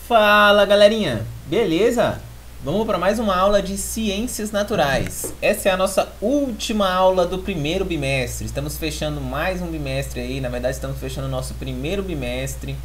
Fala galerinha, beleza? Vamos para mais uma aula de Ciências Naturais. Essa é a nossa última aula do primeiro bimestre. Estamos fechando mais um bimestre aí, na verdade estamos fechando o nosso primeiro bimestre.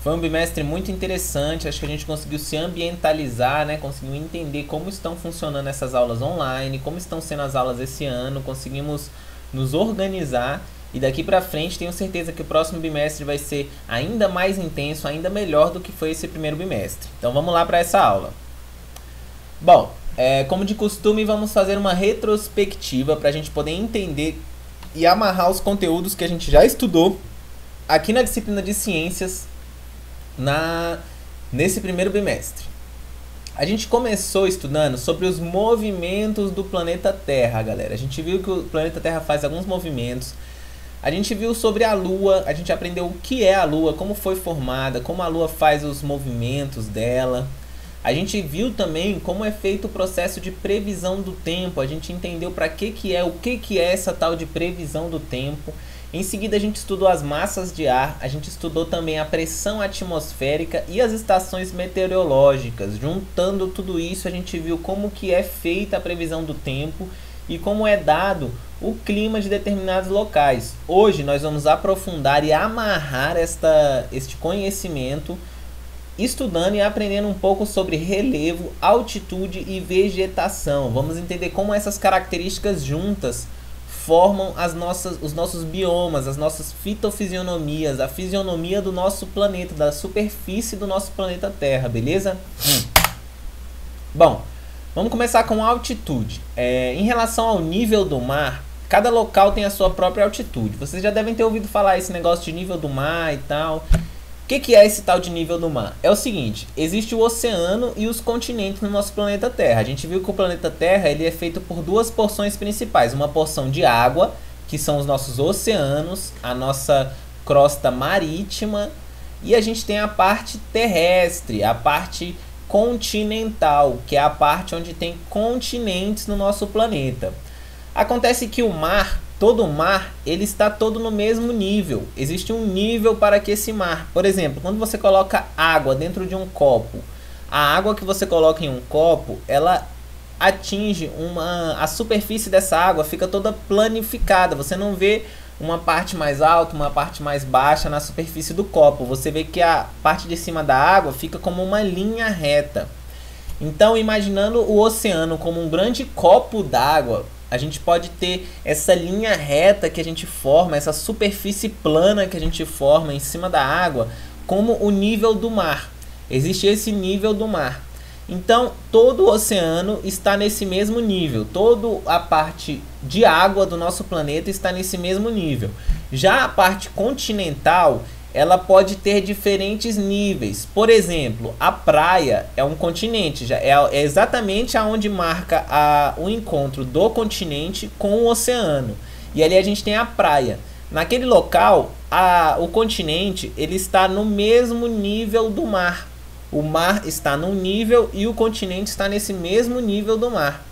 Foi um bimestre muito interessante, acho que a gente conseguiu se ambientalizar, né? Conseguiu entender como estão funcionando essas aulas online, como estão sendo as aulas esse ano, conseguimos nos organizar. E daqui pra frente tenho certeza que o próximo bimestre vai ser ainda mais intenso, ainda melhor do que foi esse primeiro bimestre. Então vamos lá para essa aula. Bom, como de costume, vamos fazer uma retrospectiva para a gente poder entender e amarrar os conteúdos que a gente já estudou aqui na disciplina de ciências nesse primeiro bimestre. A gente começou estudando sobre os movimentos do planeta Terra, galera. A gente viu que o planeta Terra faz alguns movimentos. A gente viu sobre a Lua, a gente aprendeu o que é a Lua, como foi formada, como a Lua faz os movimentos dela. A gente viu também como é feito o processo de previsão do tempo, a gente entendeu o que é essa tal de previsão do tempo. Em seguida a gente estudou as massas de ar, a gente estudou também a pressão atmosférica e as estações meteorológicas. Juntando tudo isso, a gente viu como que é feita a previsão do tempo e como é dado o clima de determinados locais. Hoje nós vamos aprofundar e amarrar este conhecimento, estudando e aprendendo um pouco sobre relevo, altitude e vegetação. Vamos entender como essas características juntas formam os nossos biomas, as nossas fitofisionomias, a fisionomia do nosso planeta, da superfície do nosso planeta Terra, beleza? Bom, vamos começar com altitude. Em relação ao nível do mar, cada local tem a sua própria altitude. Vocês já devem ter ouvido falar esse negócio de nível do mar e tal. O que é esse tal de nível do mar? É o seguinte, existe o oceano e os continentes no nosso planeta Terra. A gente viu que o planeta Terra ele é feito por duas porções principais. Uma porção de água, que são os nossos oceanos, a nossa crosta marítima. E a gente tem a parte terrestre, a parte continental, que é a parte onde tem continentes no nosso planeta. Acontece que o mar, todo o mar, ele está todo no mesmo nível. Existe um nível para que esse mar, por exemplo, quando você coloca água dentro de um copo, a água que você coloca em um copo, ela atinge a superfície dessa água fica toda planificada. Você não vê uma parte mais alta, uma parte mais baixa na superfície do copo. Você vê que a parte de cima da água fica como uma linha reta. Então, imaginando o oceano como um grande copo d'água, a gente pode ter essa linha reta que a gente forma, essa superfície plana que a gente forma em cima da água, como o nível do mar. Existe esse nível do mar. Então, todo o oceano está nesse mesmo nível. Toda a parte de água do nosso planeta está nesse mesmo nível. Já a parte continental, ela pode ter diferentes níveis. Por exemplo, a praia é um continente, é exatamente aonde marca o encontro do continente com o oceano. E ali a gente tem a praia. Naquele local, o continente ele está no mesmo nível do mar. O mar está num nível e o continente está nesse mesmo nível do mar.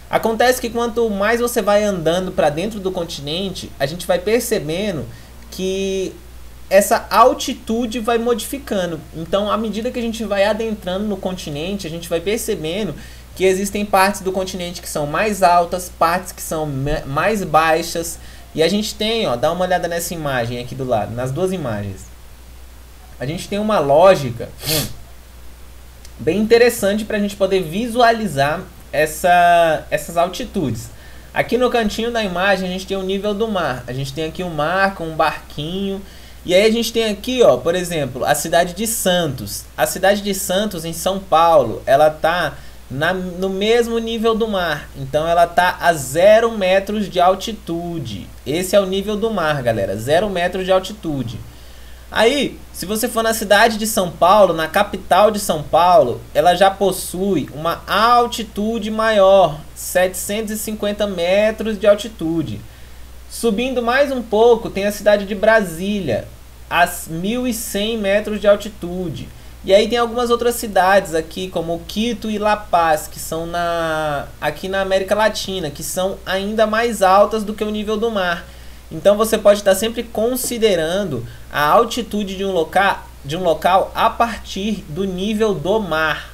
Acontece que quanto mais você vai andando para dentro do continente, a gente vai percebendo que essa altitude vai modificando. Então, à medida que a gente vai adentrando no continente, a gente vai percebendo que existem partes do continente que são mais altas, partes que são mais baixas. E a gente tem, dá uma olhada nessa imagem aqui do lado, nas duas imagens. A gente tem uma lógica bem interessante para a gente poder visualizar essas altitudes. Aqui no cantinho da imagem a gente tem o nível do mar. A gente tem aqui o mar com um barquinho. E aí a gente tem aqui, por exemplo, a cidade de Santos. A cidade de Santos, em São Paulo, ela está no mesmo nível do mar. Então ela está a 0 metros de altitude. Esse é o nível do mar, galera. 0 metros de altitude. Aí, se você for na cidade de São Paulo, na capital de São Paulo, ela já possui uma altitude maior, 750 metros de altitude. Subindo mais um pouco, tem a cidade de Brasília, a 1.100 metros de altitude. E aí tem algumas outras cidades aqui, como Quito e La Paz, que são aqui na América Latina, que são ainda mais altas do que o nível do mar. Então você pode estar sempre considerando a altitude de um de um local a partir do nível do mar.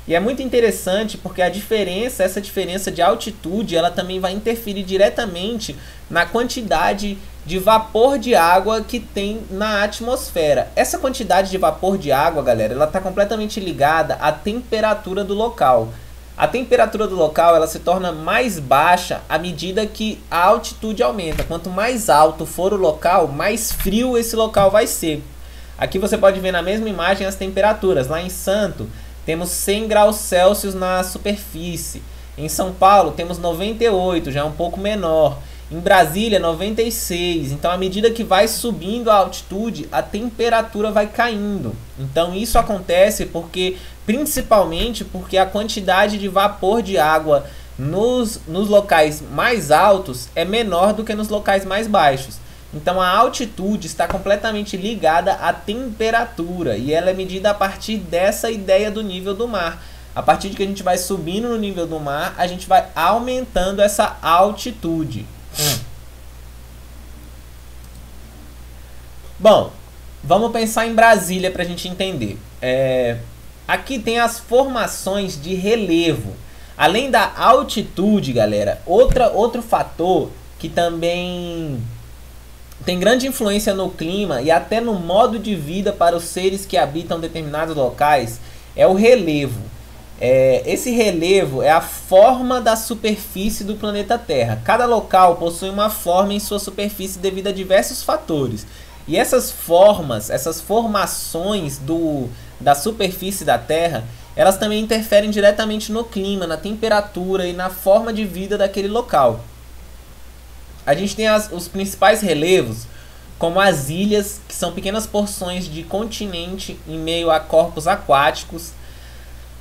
E é muito interessante porque essa diferença de altitude, ela também vai interferir diretamente na quantidade de vapor de água que tem na atmosfera. Essa quantidade de vapor de água, galera, ela está completamente ligada à temperatura do local. A temperatura do local, ela se torna mais baixa à medida que a altitude aumenta. Quanto mais alto for o local, mais frio esse local vai ser. Aqui você pode ver na mesma imagem as temperaturas. Lá em Santo, temos 100 graus Celsius na superfície. Em São Paulo, temos 98, já é um pouco menor. Em Brasília, 96. Então, à medida que vai subindo a altitude, a temperatura vai caindo. Então, isso acontece principalmente porque a quantidade de vapor de água nos locais mais altos é menor do que nos locais mais baixos. Então a altitude está completamente ligada à temperatura e ela é medida a partir dessa ideia do nível do mar. A partir de que a gente vai subindo no nível do mar, a gente vai aumentando essa altitude. Bom, vamos pensar em Brasília para a gente entender. Aqui tem as formações de relevo. Além da altitude, galera, outro fator que também tem grande influência no clima e até no modo de vida para os seres que habitam determinados locais é o relevo. Esse relevo é a forma da superfície do planeta Terra. Cada local possui uma forma em sua superfície devido a diversos fatores. E essas formações da superfície da Terra, elas também interferem diretamente no clima, na temperatura e na forma de vida daquele local. A gente tem os principais relevos, como as ilhas, que são pequenas porções de continente em meio a corpos aquáticos.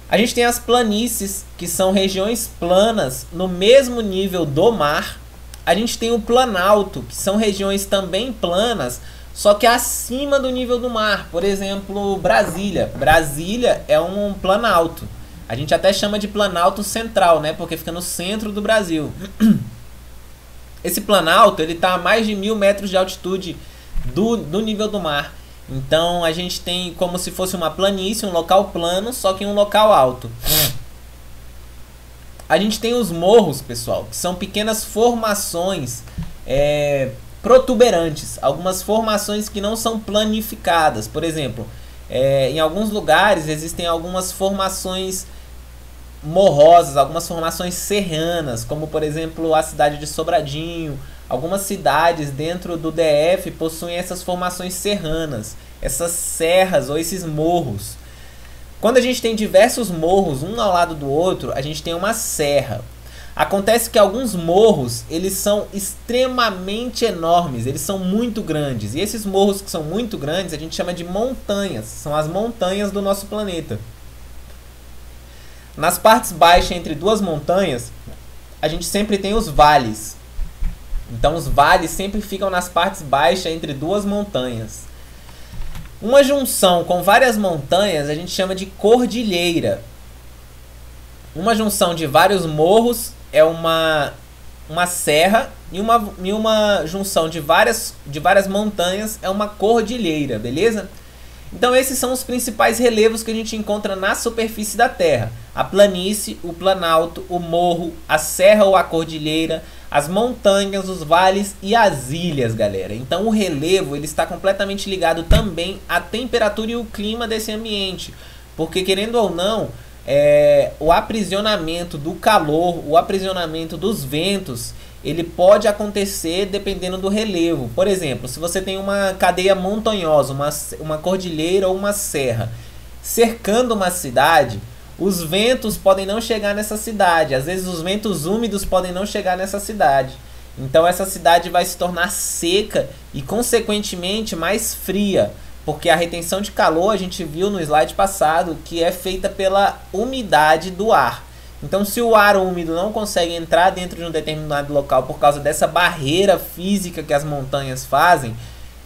A gente tem as planícies, que são regiões planas no mesmo nível do mar. A gente tem o planalto, que são regiões também planas, só que acima do nível do mar. Por exemplo, Brasília. Brasília é um planalto. A gente até chama de planalto central, né? Porque fica no centro do Brasil. Esse planalto está a mais de 1000 metros de altitude do nível do mar. Então a gente tem como se fosse uma planície, um local plano, só que em um local alto. A gente tem os morros, pessoal, que são pequenas formações protuberantes. Algumas formações que não são planificadas. Por exemplo, em alguns lugares existem algumas formações morrosas, algumas formações serranas, como por exemplo a cidade de Sobradinho. Algumas cidades dentro do DF possuem essas formações serranas, essas serras ou esses morros. Quando a gente tem diversos morros um ao lado do outro, a gente tem uma serra. Acontece que alguns morros, eles são extremamente enormes, eles são muito grandes. E esses morros que são muito grandes, a gente chama de montanhas, são as montanhas do nosso planeta. Nas partes baixas entre duas montanhas, a gente sempre tem os vales. Então os vales sempre ficam nas partes baixas entre duas montanhas. Uma junção com várias montanhas a gente chama de cordilheira. Uma junção de vários morros é uma serra e uma junção de várias montanhas é uma cordilheira, beleza? Então esses são os principais relevos que a gente encontra na superfície da Terra. A planície, o planalto, o morro, a serra ou a cordilheira, as montanhas, os vales e as ilhas, galera. Então o relevo ele está completamente ligado também à temperatura e o clima desse ambiente. Porque querendo ou não, o aprisionamento do calor, o aprisionamento dos ventos, ele pode acontecer dependendo do relevo. Por exemplo, se você tem uma cadeia montanhosa, uma cordilheira ou uma serra cercando uma cidade, os ventos podem não chegar nessa cidade. Às vezes os ventos úmidos podem não chegar nessa cidade. Então essa cidade vai se tornar seca e consequentemente mais fria. Porque a retenção de calor, a gente viu no slide passado, que é feita pela umidade do ar. Então se o ar úmido não consegue entrar dentro de um determinado local por causa dessa barreira física que as montanhas fazem,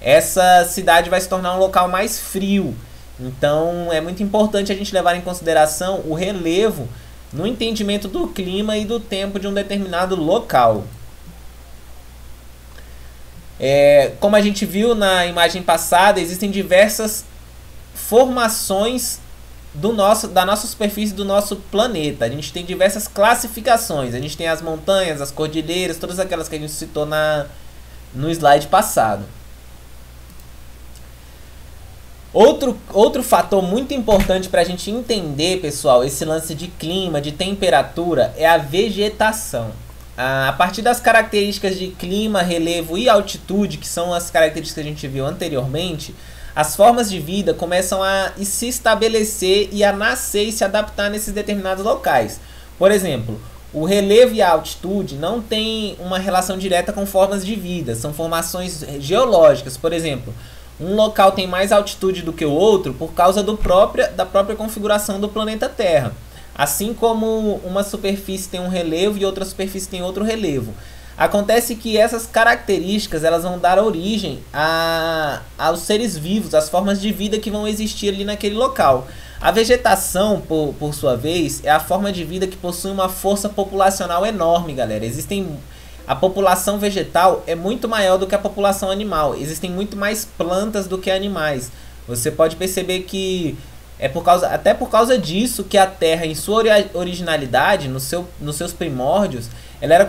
essa cidade vai se tornar um local mais frio. Então é muito importante a gente levar em consideração o relevo no entendimento do clima e do tempo de um determinado local. Como a gente viu na imagem passada, existem diversas formações da nossa superfície do nosso planeta. A gente tem diversas classificações. A gente tem as montanhas, as cordilheiras, todas aquelas que a gente citou no slide passado. Outro fator muito importante para a gente entender, pessoal, esse lance de clima, de temperatura, é a vegetação. A partir das características de clima, relevo e altitude, que são as características que a gente viu anteriormente, as formas de vida começam a se estabelecer e a nascer e se adaptar nesses determinados locais. Por exemplo, o relevo e a altitude não têm uma relação direta com formas de vida, são formações geológicas. Por exemplo, um local tem mais altitude do que o outro por causa da própria configuração do planeta Terra. Assim como uma superfície tem um relevo e outra superfície tem outro relevo. Acontece que essas características elas vão dar origem aos seres vivos, às formas de vida que vão existir ali naquele local. A vegetação, por sua vez, é a forma de vida que possui uma força populacional enorme, galera. A população vegetal é muito maior do que a população animal. Existem muito mais plantas do que animais. Você pode perceber que até por causa disso que a Terra, em sua originalidade, nos seus primórdios, ela era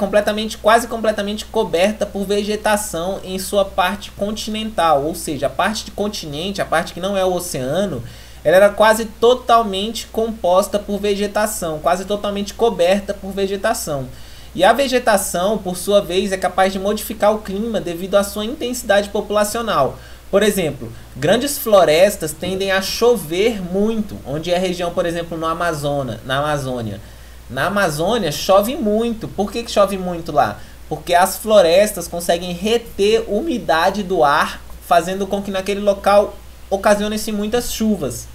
quase completamente coberta por vegetação em sua parte continental. Ou seja, a parte de continente, a parte que não é o oceano, ela era quase totalmente composta por vegetação, quase totalmente coberta por vegetação. E a vegetação, por sua vez, é capaz de modificar o clima devido à sua intensidade populacional. Por exemplo, grandes florestas tendem a chover muito, onde é a região, por exemplo, na Amazônia. Na Amazônia chove muito. Por que chove muito lá? Porque as florestas conseguem reter umidade do ar, fazendo com que naquele local ocasionem-se muitas chuvas.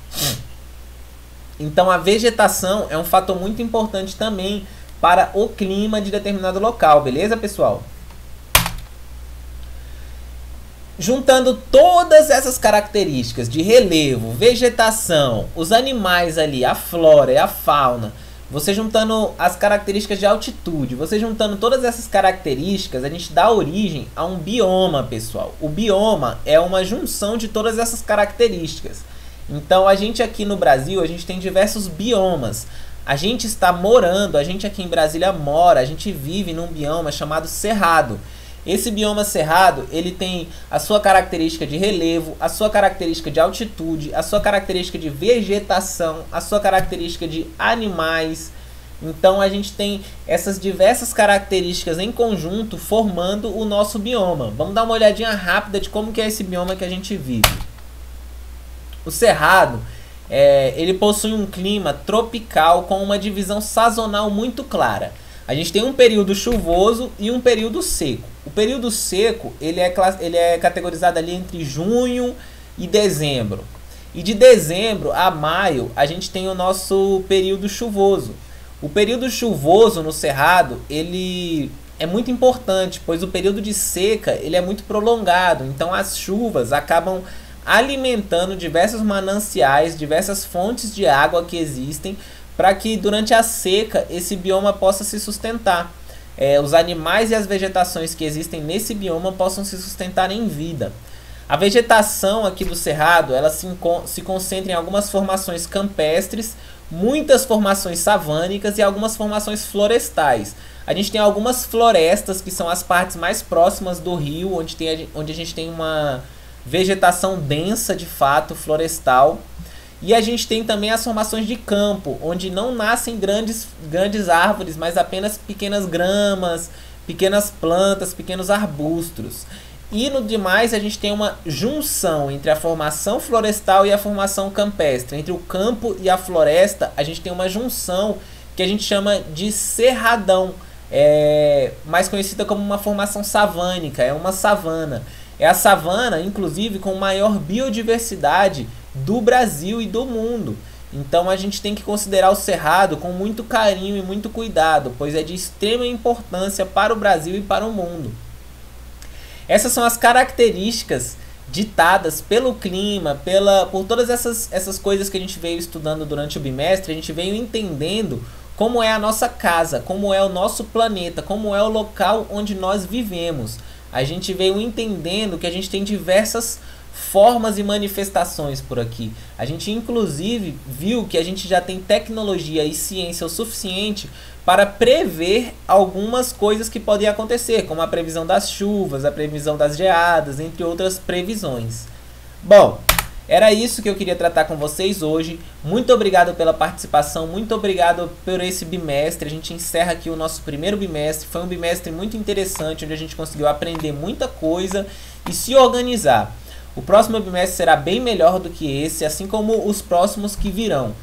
Então a vegetação é um fator muito importante também para o clima de determinado local, beleza, pessoal? Juntando todas essas características de relevo, vegetação, os animais ali, a flora e a fauna, você juntando as características de altitude, você juntando todas essas características, a gente dá origem a um bioma, pessoal. O bioma é uma junção de todas essas características. Então a gente aqui no Brasil, a gente tem diversos biomas. A gente aqui em Brasília mora, a gente vive num bioma chamado Cerrado. Esse bioma cerrado, ele tem a sua característica de relevo, a sua característica de altitude, a sua característica de vegetação, a sua característica de animais. Então a gente tem essas diversas características em conjunto formando o nosso bioma. Vamos dar uma olhadinha rápida de como que é esse bioma que a gente vive. O Cerrado, ele possui um clima tropical com uma divisão sazonal muito clara. A gente tem um período chuvoso e um período seco. O período seco ele é categorizado ali entre junho e dezembro. E de dezembro a maio a gente tem o nosso período chuvoso. O período chuvoso no Cerrado ele é muito importante, pois o período de seca ele é muito prolongado. Então as chuvas acabam alimentando diversos mananciais, diversas fontes de água que existem, para que durante a seca esse bioma possa se sustentar. Os animais e as vegetações que existem nesse bioma possam se sustentar em vida. A vegetação aqui do Cerrado ela se concentra em algumas formações campestres, muitas formações savânicas e algumas formações florestais. A gente tem algumas florestas que são as partes mais próximas do rio, onde a gente tem uma vegetação densa de fato florestal. E a gente tem também as formações de campo, onde não nascem grandes árvores, mas apenas pequenas gramas, pequenas plantas, pequenos arbustos. E no demais a gente tem uma junção entre a formação florestal e a formação campestre. Entre o campo e a floresta a gente tem uma junção que a gente chama de cerradão, mais conhecida como uma formação savânica, é uma savana. É a savana, inclusive, com maior biodiversidade do Brasil e do mundo. Então a gente tem que considerar o Cerrado com muito carinho e muito cuidado, pois é de extrema importância para o Brasil e para o mundo. Essas são as características ditadas pelo clima, por todas essas coisas que a gente veio estudando durante o bimestre. A gente veio entendendo como é a nossa casa, como é o nosso planeta, como é o local onde nós vivemos. A gente veio entendendo que a gente tem diversas formas e manifestações por aqui. A gente inclusive viu que a gente já tem tecnologia e ciência o suficiente para prever algumas coisas que podem acontecer, como a previsão das chuvas, a previsão das geadas, entre outras previsões. Bom, era isso que eu queria tratar com vocês hoje. Muito obrigado pela participação, muito obrigado por esse bimestre. A gente encerra aqui o nosso primeiro bimestre. Foi um bimestre muito interessante, onde a gente conseguiu aprender muita coisa e se organizar. O próximo bimestre será bem melhor do que esse, assim como os próximos que virão.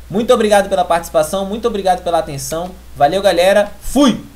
Muito obrigado pela participação, muito obrigado pela atenção. Valeu, galera. Fui!